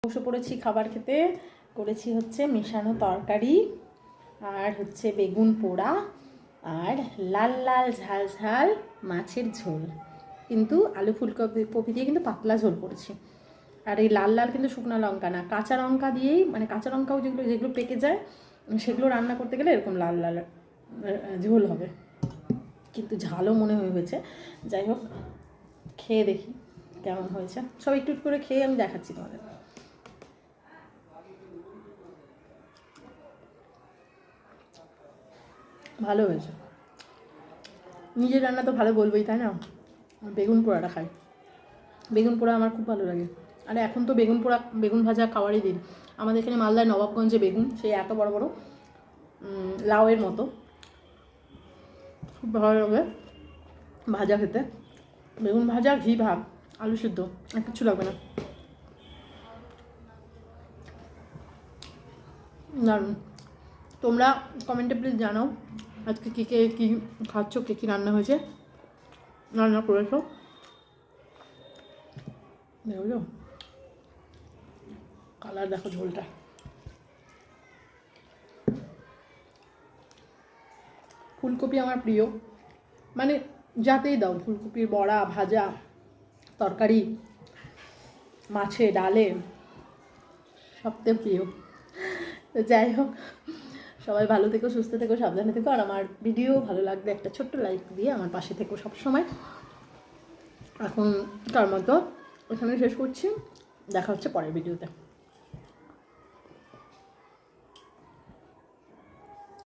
বসে পড়েছি খাবার খেতে। করেছি হচ্ছে মেশানো তরকারি, আর হচ্ছে বেগুন পোড়া, আর লাল লাল ঝাল ঝাল মাছের ঝোল, কিন্তু আলু ফুলকপি দিয়ে কিন্তু পাতলা ঝোল করেছি। আর এই লাল লাল কিন্তু শুকনো লঙ্কা না, কাঁচা লঙ্কা দিয়েই, মানে কাঁচা লঙ্কাও যেগুলো পেকে যায় সেগুলো রান্না করতে গেলে এরকম লাল লাল ঝোল হবে, কিন্তু ঝালও মনে হয়েছে। যাই হোক, খেয়ে দেখি কেমন হয়েছে। সব একটু একটু করে খেয়ে আমি দেখাচ্ছি তোমাদের। ভালো হয়েছে। নিজের রান্না তো ভালো বলবোই, তাই না? বেগুন পোড়াটা খাই, বেগুন পোড়া আমার খুব ভালো লাগে। আর এখন তো বেগুন পোড়া, বেগুন ভাজা খাওয়ারই দিন। আমাদের এখানে মালদায় নবাবগঞ্জে বেগুন, সেই এত বড় বড় লাউয়ের মতো, খুব ভালো লাগে ভাজা খেতে। বেগুন ভাজা, ঘি ভাত, আলু সিদ্ধ, আর কিচ্ছু লাগবে না। দারুণ। তোমরা কমেন্টে প্লিজ জানাও আজকে কী কী খাচ্ছ, কী রান্না হয়েছে, রান্না করেছো। বুঝলো, কালার দেখো ঝোলটা। ফুলকপি আমার প্রিয়, মানে যাতেই দাও, ফুলকপির বড়া, ভাজা, তরকারি, মাছে, ডালে, সবথেকে প্রিয়। তো যাই হোক, সবাই ভালো থেকো, সুস্থ থেকো, সাবধানে থেকো। আর আমার ভিডিও ভালো লাগলে একটা ছোট্ট লাইক দিয়ে আমার পাশে থেকো সবসময়। এখন তার মতো এখানে শেষ করছি, দেখা হচ্ছে পরের ভিডিওতে।